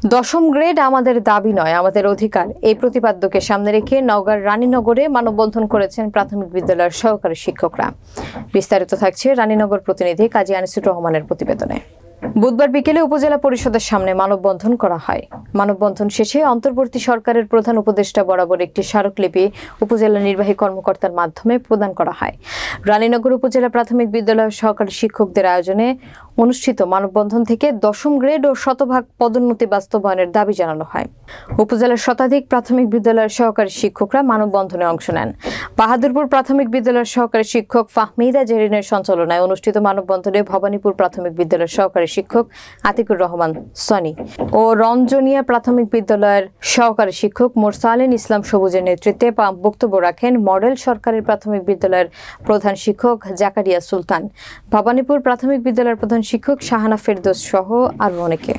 দশম গ্রেড আমাদের দাবি নয়, আমাদের অধিকার, এই প্রতিপাদ্যকে সামনে রেখে নওগাঁর রানীনগরে মানববন্ধন করেছেন প্রাথমিক বিদ্যালয়ের সহকারী শিক্ষকরা। বিস্তারিত থাকছে রানীনগর প্রতিনিধি কাজী আনিসুর রহমানের প্রতিবেদনে। বুধবার বিকেলে উপজেলা পরিষদের সামনে মানববন্ধন করা হয়। মানববন্ধন শেষে অন্তর্বর্তী সরকারের প্রধান উপদেষ্টা বরাবর একটি স্মারকলিপি উপজেলা নির্বাহী কর্মকর্তার মাধ্যমে প্রদান করা হয়। রানীনগর উপজেলা প্রাথমিক বিদ্যালয়ের সহকারী শিক্ষকদের আয়োজনে অনুষ্ঠিত মানববন্ধন থেকে দশম গ্রেড ও শতভাগ পদোন্নতি বাস্তবায়নের দাবি জানানো হয়। উপজেলার শতাধিক প্রাথমিক বিদ্যালয়ের সহকারী শিক্ষকরা মানববন্ধনে অংশ নেন। বাহাদুরপুর প্রাথমিক বিদ্যালয়ের সহকারী শিক্ষক ফাহমিদা জেরিনের সঞ্চালনায় অনুষ্ঠিত মানববন্ধনে ভবানীপুর প্রাথমিক বিদ্যালয়ের সহকারী শিক্ষক আতিকুর রহমান সনি ও রঞ্জনিয়া প্রাথমিক বিদ্যালয়ের সহকারী শিক্ষক মোরসালিন ইসলাম সবুজের নেতৃত্বে বক্তব্য রাখেন মডেল সরকারি প্রাথমিক বিদ্যালয়ের প্রধান শিক্ষক জাকারিয়া সুলতান, ভবানীপুর প্রাথমিক বিদ্যালয়ের প্রধান শিক্ষক শাহানা ফেরদৌস সহ আরও অনেকে।